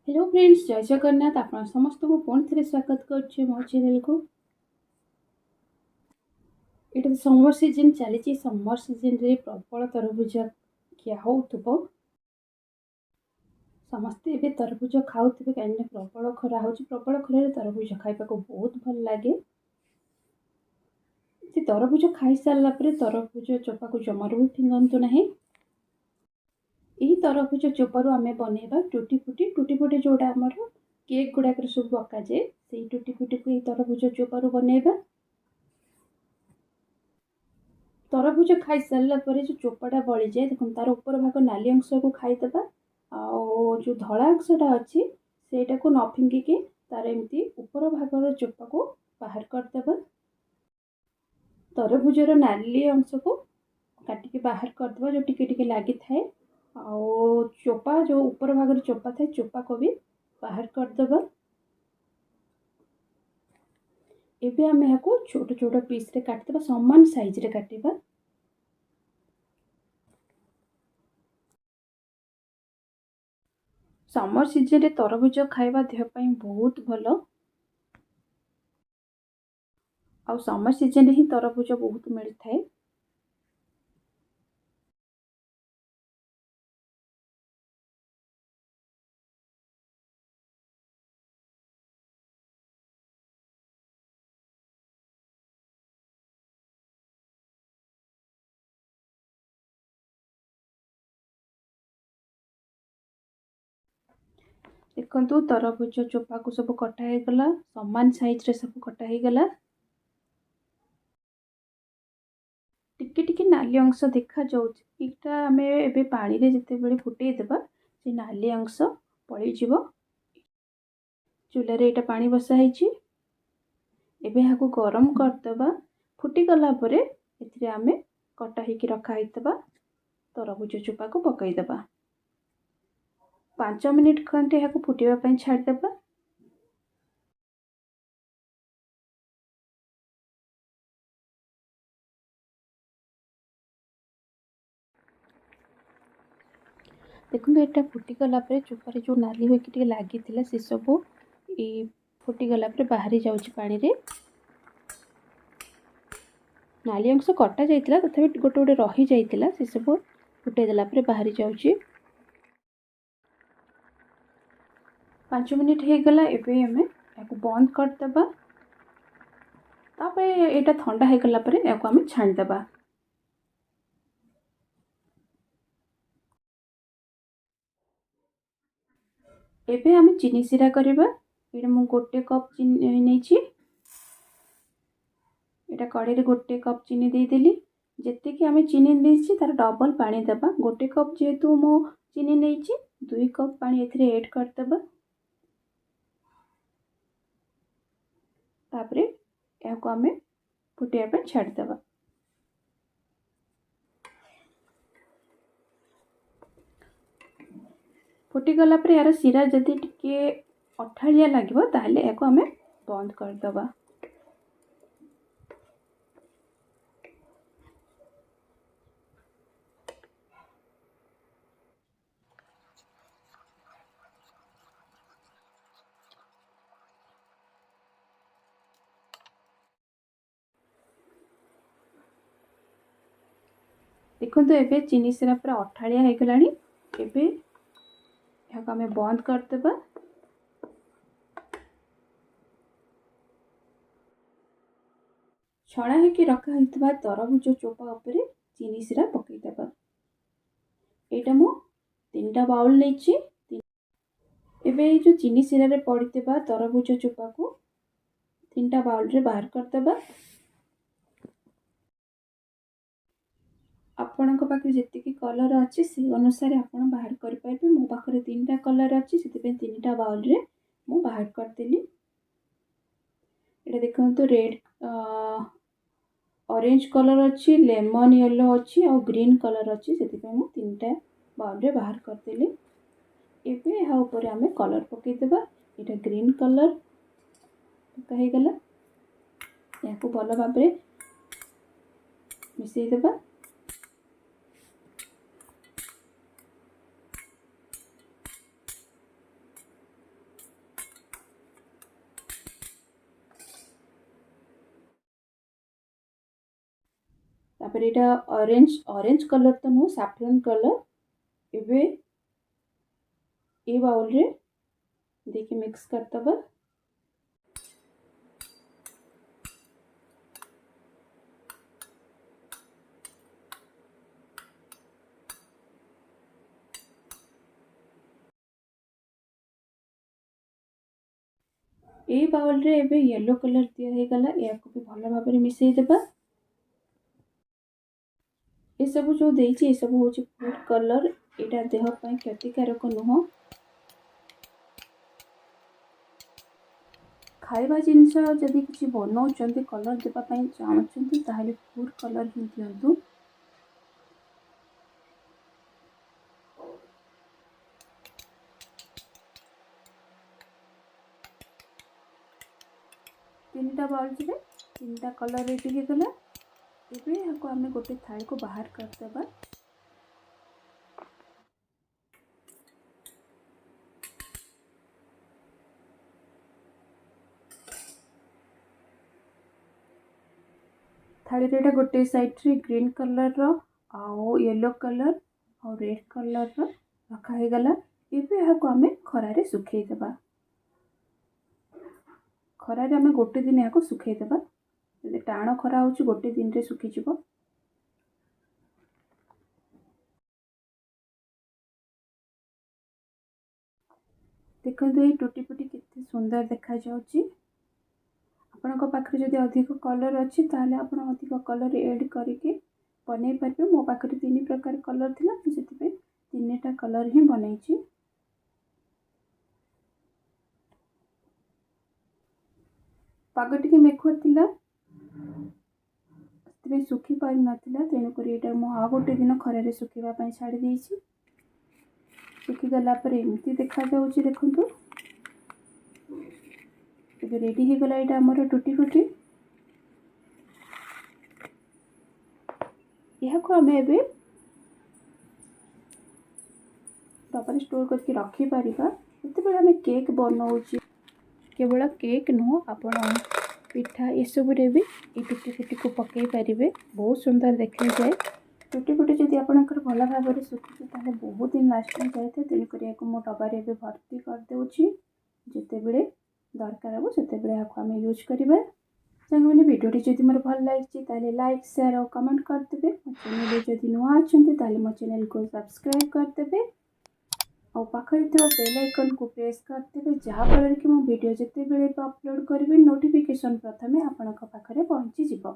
Hello friends, जय जगन्नाथ। आप समस्त को पुणी थे स्वागत कर मो चैनल को। ये समर सीजन चली। समर सीजन रे प्रबल तरबुज क्या हो समस्ते ए तरबुज खाऊे कहीं प्रबल खरा हो। प्रबल खर तरबुज खावा को बहुत भल लगे। से तरबुज खाई सारा तरबुज चोपा को जमार भी फिंगतु ना। यही तरबुज चोपारू आम बनवा टूटी फुटी जोड़ा आमर केक गुड़ाक सब पकाए से टूटी फुटी को तरबुज चोपारू बनवा। तरबुज खाई सारा जो चोपाटा बड़ी जाए देखो तार ऊपर भाग नाली अंश को खाईदे। जो धला अंशटा अच्छी सेटा को न फिंगिकी तार एमती ऊपर भागर चोपा को बाहर करदे। तरबुजर नाली अंश को काटिकी बाहर करदे जो टिके टिके लगी थाए। चोपा जो ऊपर भागर चोपा थाए चोपा को भी बाहर करदे। एबे आम यहाँ छोट छोट पीस रे काटदे समान साइज रे काटिबा। समर सीजन रे तरबुज खाइबा देह ପାଇଁ बहुत भलो। और समर सीजन ही तरबुज बहुत मिलता है। देखो तरबुज चोपा को सब कटा हो गला समान साइज रे सब कटा हो गला। टिके टिके नाली अंश देखा जाटा आम ए पानी रे जिते बड़े फुटे देबा से नाली अंश पड़ी जीवो। चूल्हा रे एटा पानी बसा है। एबे हाको गरम करदबा। फुटी गला परे एथिरे आमे कटा होकी रखा होइतबा तरबुज चोपा को पकईदबा। 5 मिनिट खंडे यहाँ फुटवा छाड़देबा। देखो यहाँ फुटीगला चोपारे जो नाली होगी लगी से सब फुटीगला बाहरी जाऊँगी पानी रे। नाली अंश कटा जाइए तथापि गोटे गोटे रही जाइए से सब फुटेदेला बाहरी जाऊँगी। 5 मिनिट हो गला। एबे आम या बंद करदबा। तापर यहाँ ठंडा हो गला या आम छाणीदबा। एबे आम चीनी सिरा करवा। ये मु गोटे कप चीनी नहीं यहाँ कड़े गोटे कप चीनी देदेली। जी आम चीनी नहीं तार डबल पानी देबा। गोटे कप जेहेतु मु चीनी नहीं 2 कप पानी एथिरे ऐड करदबा। तापरे यहाँ आम फुटिया छाड़देबा। फुटीगला यार सीरा जदि टिके अठाड़िया लगे ताहले यहाँ आम बंद करदबा। देखो एबे चीनी सिरा पूरा अठाड़िया हो गला। एबे यहाँ आम बंद करदबा। छड़ा होकि रखा होता तरबुज चोपा उपरे चीनी सिरा पकईदेबा। यहाँ मु 3टा बाउल नहीं। एबे जो चीनी सिरा रे पड़ता तरबुज चोपा को 3टा बाउल रे बाहर करदबा। आपण पाखे जी कलर अच्छी से अनुसार आप बाहर करेंगे। मो पाखे 3टा कलर अच्छी से 3टा बाउल रे मु बाहर करदेली। ये देखो रेड ऑरेंज कलर अच्छी लेमन येलो अच्छी और ग्रीन कलर अच्छी से 3टा बाउल रे बाहर करदेली। एबे यहाँ ऊपर आम कलर पकईदेबा। यहाँ ग्रीन कलर पकाईगला यहाँ भल भाव मिसईदेबा। तापर एटा ऑरेंज ऑरेंज कलर तो नो सैफरन कलर एबे ए बाउल रे देखिए मिक्स करतबा। ए बाउल रे एबे येलो कलर दिया हे गला या को भी भलो भाबरे मिसई देबा। ये सब जो देइछि ये सब होछि फूड कलर एटा देह पय क्षतिकारक नुह। खाइबा जिनस जदि किछि बनाउछन्ती कलर देबा पय चाहछन्ती ताहले फूड कलर ही दियंतु। तीनटा बाउल रे तीनटा कलर रेडी हे गला। एबे याको हमें गोटे थाली को बाहर कर देबा। थाली रे गोटे साइड रे ग्रीन कलर रो आ येलो कलर और रेड कलर रो रखा हे गला। एबे याको हमें खरा रे सुखै देबा। खरा रे हमें गोटे दिन याको सुखै देबा। जदि टाण खरा होछि गोटे दिन रे सुखि जिवो। देखंतु ए टूटी फुटी कितने सुंदर देखा जाउछि। आपनको पाखरे जदि अधिक कलर अछि ताले आपण अधिक कलर ऐड करके बनै परबे। मो पाखरे तीन प्रकार कलर थिला तो सेति पे तीनटा कलर ही बनैछि। पाग टिके मेखुआ थिला तबे सुखी पारि नथिला तेनु करी एटा मो आ गोटे दिन खरा रे सुखिबा पय छाडी देइछि। सुखी गला पर एमती देखा जाउछि देखंतु। एबे रेडी हे गला एटा हमर टूटी फुटी। यह को हमें एबे डब्बा स्टोर करके रखी परिबा। एते बेला हमें केक बनाउछि केवल केक नो आपण पिठा ये सब रे भी ए टूटी फुटी को पकई पारिबे। बहुत सुंदर देखा जाए। टूटी फुटी जदि आपनकर भला भाबरे सुखि ताले बहुत दिन लास्टिंग जायते। तेनु करी को मो डब्बा रे भी भर्ती कर देउछि। जते बेले दरकार हो सेते बेले आको हमें यूज करिबा। संग माने वीडियो जदि मोर भल लागिछि ताले लाइक शेयर और कमेंट कर देबे। चैनल जदि नुआ अछंती ताले मो चैनल को सब्सक्राइब कर देबे और पाखरे थियो बेल आइकन को प्रेस कर देबे जहा फल कि मो वीडियो जते बेले अपलोड करबे नोटिफिकेशन प्रथमे आपनक पाखरे पहुंची जिवो।